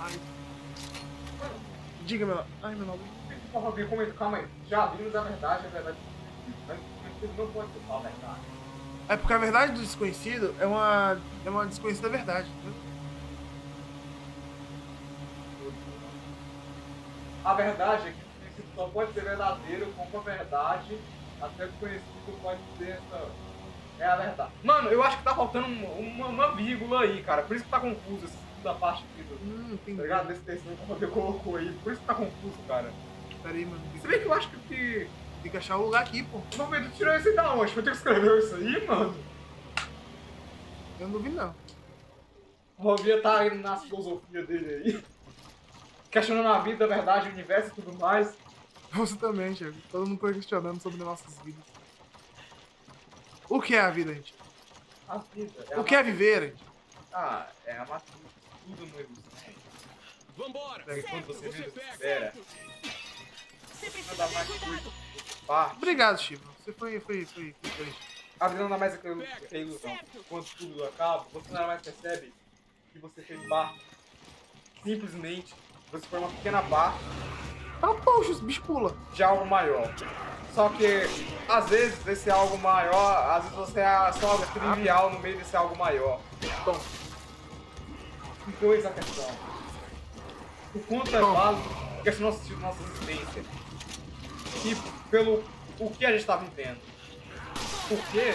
Ai. Diga, meu nome. Ai, meu nome. Calma aí. Já vimos a verdade, mas não pode ser só a verdade. É porque a verdade do desconhecido é uma desconhecida verdade, entendeu? A verdade é que o desconhecido só pode ser verdadeiro como a verdade, até que o conhecido pode ser essa. É a verdade. Mano, eu acho que tá faltando uma vírgula aí, cara. Por isso que tá confuso essa segunda parte aqui do. Entendi. Tá ligado? Desse texto que o Fabio colocou aí. Por isso que tá confuso, cara. Pera aí, mano. Se bem que eu acho que. Tem que achar o lugar aqui, pô. O Fabio tirou isso aí da onde? Foi tu que escreveu isso aí, mano? Eu não vi, não. O Fabio tá indo na filosofia dele aí. Questionando a vida, a verdade, o universo e tudo mais. Você também, Thiago. Todo mundo questionando sobre nossas vidas. O que é a vida, gente? A vida. O que é viver, gente? Ah, é a matriz. Tudo no evolução. Vambora! É quando você menos pega. espera. Você Nada precisa mais ter que cuidado. parte. Obrigado, Chico. Você foi diferente. A vida nada mais é que a ilusão. Quando tudo acaba, você nada mais percebe que você fez parte. Simplesmente, você foi uma pequena parte Ah, poxa, os bichos pulam. de algo maior. Só que, às vezes, esse algo maior, às vezes você é só algo trivial no meio desse algo maior. Então, eis a questão. O quanto é válido questionar o sentido da nossa existência. E pelo o que a gente está vivendo. Porque,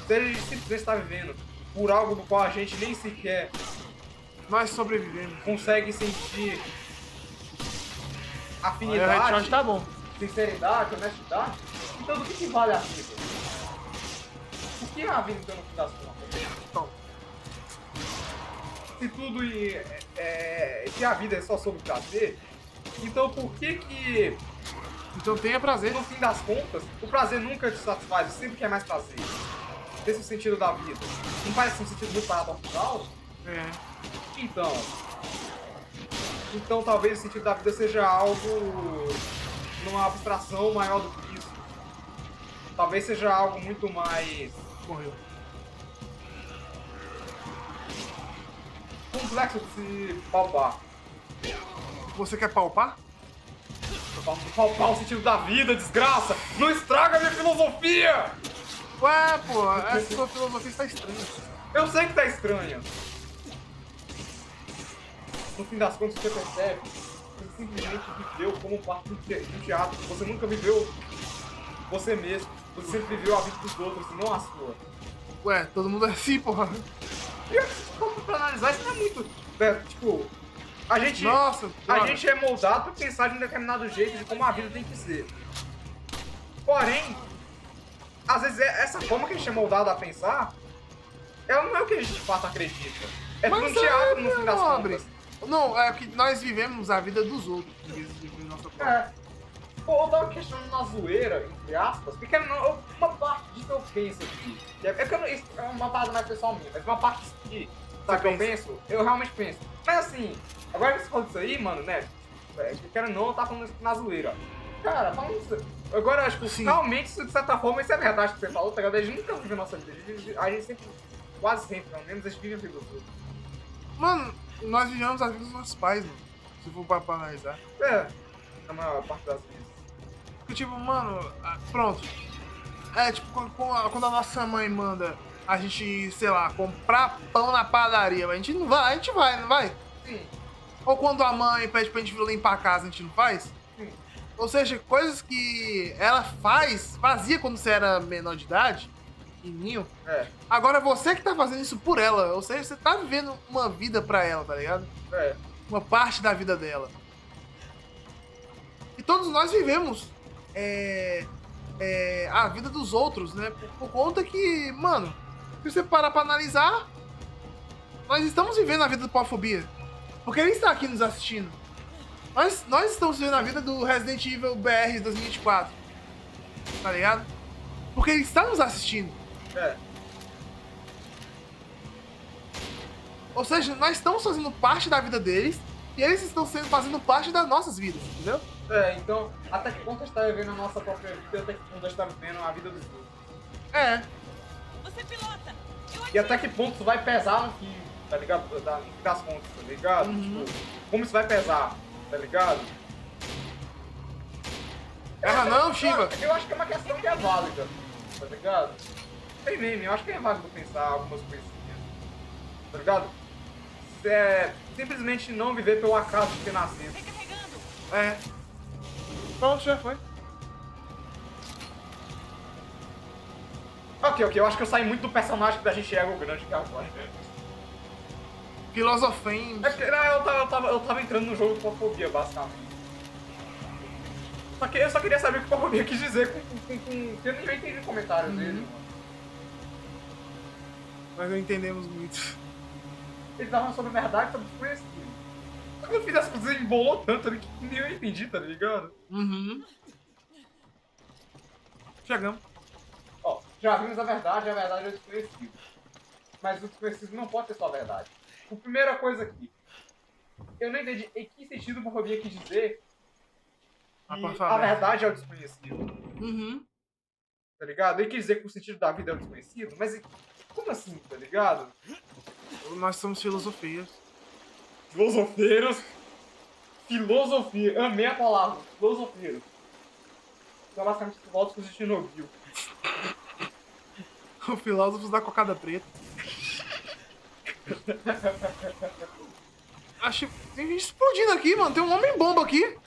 se a gente simplesmente está vivendo por algo do qual a gente nem sequer Nós sobrevivemos. consegue sentir Aí o afinidade, headshot tá bom. sinceridade, honestidade, então do que vale a vida? O que é a vida então no fim das contas? Então, Se tudo se a vida é só sobre prazer, então por que então tenha prazer. no fim das contas o prazer nunca te satisfaz, você sempre quer mais prazer? Esse é o sentido da vida. Não parece um sentido muito paradoxal? É. Então talvez o sentido da vida seja algo numa abstração maior do que isso. Talvez seja algo muito mais Morreu. complexo de se palpar. Você quer palpar? Palpar o sentido da vida, desgraça! Não estraga a minha filosofia! Ué, pô, essa sua filosofia está estranha. Eu sei que tá estranha. No fim das contas, você percebe que você simplesmente viveu como parte do teatro. Você nunca viveu você mesmo. Você sempre viveu a vida dos outros e não a sua. Ué, todo mundo é assim, porra. E como pra analisar, isso não é muito. Tipo, a gente. Nossa, A droga. gente é moldado pra pensar de um determinado jeito de como a vida tem que ser. Porém, às vezes essa forma que a gente é moldado a pensar, ela não é o que a gente de fato acredita. É tudo um teatro no fim das nobre. contas. Não, é que nós vivemos a vida dos outros, em vez de viver nossa própria. É. Pô, eu tava questionando na zoeira, entre aspas, porque uma parte disso eu penso aqui. É que eu não, isso é uma parada mais pessoal minha, mas uma parte disso aqui, sabe que eu penso? Eu realmente penso. Mas assim, agora que você falou disso aí, mano, né? Quero não, eu tava falando isso na zoeira. Cara, falando isso. Agora, tipo, Sim. realmente, de certa forma, isso é verdade que você falou, tá ligado? A gente nunca vive a nossa vida. A gente sempre, quase sempre, pelo menos, a gente vive a vida dos outros. Mano, nós vivemos a vida dos nossos pais, mano. Se for pra analisar. É, na maior parte das vezes. Porque, tipo, mano, pronto. É, tipo, quando a nossa mãe manda a gente, sei lá, comprar pão na padaria, a gente não vai, não vai? Sim, Ou quando a mãe pede pra gente limpar a casa, a gente não faz? sim. Ou seja, coisas que ela fazia quando você era menor de idade, pequenininho. É, Agora você que tá fazendo isso por ela, ou seja, você tá vivendo uma vida pra ela, tá ligado? é. Uma parte da vida dela. E todos nós vivemos a vida dos outros, né? Por conta que, mano, se você parar pra analisar, nós estamos vivendo a vida do Paufobia. Porque ele está aqui nos assistindo. Nós estamos vivendo a vida do Resident Evil BR 2024. Tá ligado? Porque ele está nos assistindo. É. Ou seja, nós estamos fazendo parte da vida deles e eles estão fazendo parte das nossas vidas, entendeu? É, então, até que ponto a gente tá vivendo a nossa própria vida e até que ponto a gente tá vivendo a vida dos outros. É. Você pilota. Eu E até que ponto isso vai pesar no fim. tá ligado? No fim das contas, tá ligado? Uhum. Tipo, como isso vai pesar, tá ligado? Erra não, Shiva. Eu acho que é uma questão que é válida, tá ligado? Tem meme, eu acho que é válido pensar algumas coisinhas, tá ligado? Simplesmente não viver pelo acaso de ter nascido. Recarregando. É. Pronto, já foi. Ok, eu acho que eu saí muito do personagem da gente é o grande que é agora. Filosofemos. É porque não, eu tava entrando no jogo com fobia, basicamente. Só que eu só queria saber o que o fobia quis dizer porque eu nem entendi o comentário dele, mano. Nós não entendemos muito. Ele tava falando sobre verdade, sobre desconhecido. Só que no fim das contas ele embolou tanto ali que nem eu entendi, tá ligado? Uhum. Chegamos. Ó, já vimos a verdade é o desconhecido. Mas o desconhecido não pode ser só a verdade. A primeira coisa aqui, eu não entendi em que sentido o Bofobia quis dizer que a verdade é o desconhecido, Uhum. tá ligado? Ele quis dizer que o sentido da vida é o desconhecido, mas como assim, tá ligado? Nós somos filosofias. Filosofeiros. Filosofia. Amei a palavra. Filosofeiros. São basicamente filósofos de Chernobyl. O filósofo da cocada preta. Acho que tem gente explodindo aqui, mano. Tem um homem bomba aqui.